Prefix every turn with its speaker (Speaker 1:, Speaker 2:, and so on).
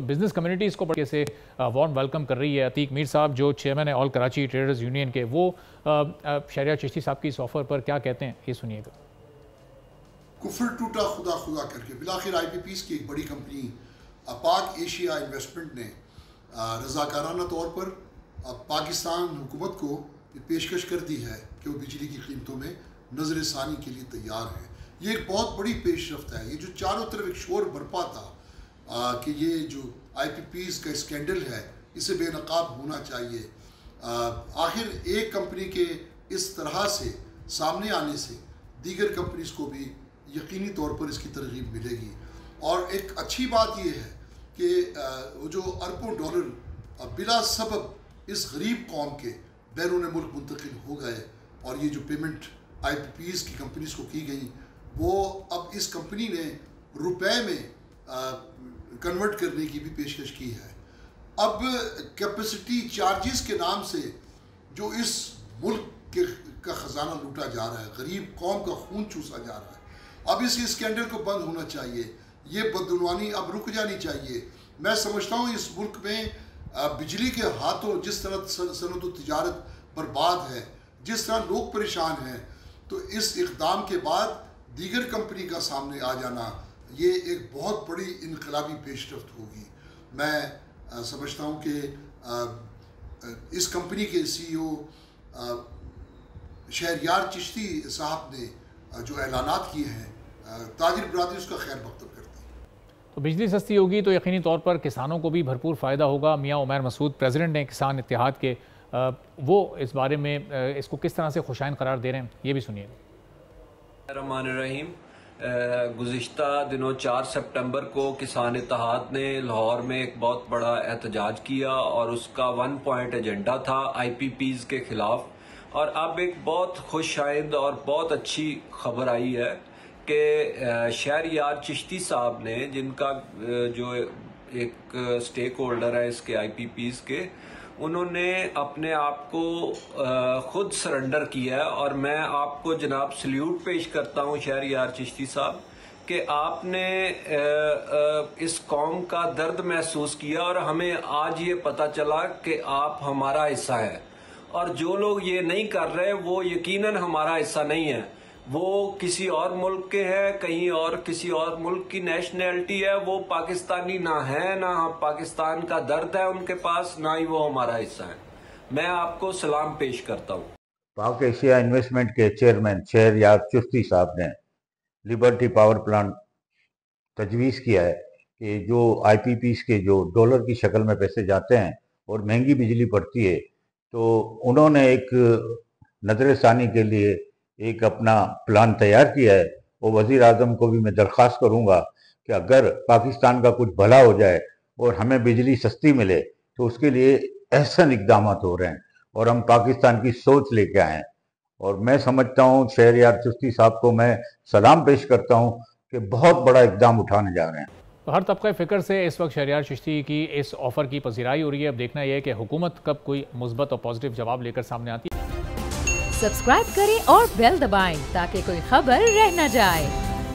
Speaker 1: Business community इसको बड़े से वार्म वेलकम कर रही है। अतीक मीर साहब जो चेयरमैन है ऑल कराची ट्रेडर्स यूनियन के, वो शहरियार चिश्ती साहब की इस ऑफर पर क्या कहते हैं, ये सुनिएगा।
Speaker 2: कुफर टूटा खुदा खुदा करके बिलाखिर IPPs की एक बड़ी कंपनी पाक एशिया इन्वेस्टमेंट ने रज़ाकाराना तौर पर पाकिस्तान हुकूमत को पेशकश कर दी है कि वो बिजली की कीमतों में नजर सानी के लिए तैयार है। ये एक बहुत बड़ी पेशरफ्त है। ये जो चारों तरफ एक शोर बरपा था कि ये जो IPPs का स्कैंडल है इसे बेनकाब होना चाहिए, आखिर एक कंपनी के इस तरह से सामने आने से दीगर कंपनीज को भी यकीनी तौर पर इसकी तरगीब मिलेगी। और एक अच्छी बात यह है कि वो जो अरबों डॉलर बिला सबब इस गरीब कौम के बैरून मुल्क मुंतकिल हो गए और ये जो पेमेंट IPPs की कंपनीज को की गई वो अब इस कंपनी ने रुपए में कन्वर्ट करने की भी पेशकश की है। अब कैपेसिटी चार्जेस के नाम से जो इस मुल्क का ख़जाना लूटा जा रहा है, गरीब कौम का खून चूसा जा रहा है, अब इस स्कैंडल को बंद होना चाहिए। ये बददुनवानी अब रुक जानी चाहिए। मैं समझता हूँ इस मुल्क में बिजली के हाथों जिस तरह सनअत तिजारत बर्बाद है, जिस तरह लोग परेशान हैं, तो इस इक़दाम के बाद दीगर कंपनी का सामने आ जाना ये एक बहुत बड़ी इनकलाबी पेशरफ्त होगी। मैं समझता हूँ कि इस कंपनी के CEO शहरियार चिश्ती साहब ने जो ऐलानात किए हैं, ताजिर बरादरी उसका खैर मकदम करती है।
Speaker 1: तो बिजली सस्ती होगी तो यकीनी तौर पर किसानों को भी भरपूर फ़ायदा होगा। मियाँ उमैर मसूद प्रेसिडेंट हैं किसान इत्तेहाद के, वो इस बारे में इसको किस तरह से खुशाइन करार दे रहे हैं, ये भी सुनिए।
Speaker 3: रहमान रहीम, गुज़िश्ता दिनों 4 सितंबर को किसान इत्तेहाद ने लाहौर में एक बहुत बड़ा एहतजाज किया और उसका 1 पॉइंट एजेंडा था IPPs के खिलाफ। और अब एक बहुत खुशाइंद और बहुत अच्छी खबर आई है कि शहरियार चिश्ती साहब ने, जिनका जो एक स्टेक होल्डर है इसके IPPs के, उन्होंने अपने आप को खुद सरेंडर किया है। और मैं आपको जनाब सल्यूट पेश करता हूँ शहरियार चिश्ती साहब कि आपने इस कौम का दर्द महसूस किया और हमें आज ये पता चला कि आप हमारा हिस्सा है। और जो लोग ये नहीं कर रहे वो यकीनन हमारा हिस्सा नहीं है, वो किसी और मुल्क के हैं, कहीं और किसी और मुल्क की नेशनैलिटी है, वो पाकिस्तानी ना है, ना पाकिस्तान का दर्द है उनके पास, ना ही वो हमारा हिस्सा है। मैं आपको सलाम पेश करता हूँ।
Speaker 4: पाक एशिया इन्वेस्टमेंट के चेयरमैन शहरियार चिश्ती साहब ने लिबर्टी पावर प्लांट तजवीज़ किया है कि जो IPPs के जो डॉलर की शक्ल में पैसे जाते हैं और महंगी बिजली पड़ती है, तो उन्होंने एक नजर सानी के लिए एक अपना प्लान तैयार किया है। और वज़ीर आज़म को भी मैं दरख्वास्त करूंगा कि अगर पाकिस्तान का कुछ भला हो जाए और हमें बिजली सस्ती मिले तो उसके लिए अहसन इक़दाम हो रहे हैं और हम पाकिस्तान की सोच लेके आए हैं। और मैं समझता हूँ शहरियार चिश्ती साहब को मैं सलाम पेश करता हूँ कि बहुत बड़ा इक़दाम उठाने जा रहे हैं।
Speaker 1: तो हर तबका फ़िक्र से इस वक्त शहरियार चिश्ती की इस ऑफ़र की पजीराई हो रही है। अब देखना यह है कि हुकूमत कब कोई मुस्बत और पॉजिटिव जवाब लेकर सामने आती है।
Speaker 5: सब्सक्राइब करें और बेल दबाएं ताकि कोई खबर रह न जाए।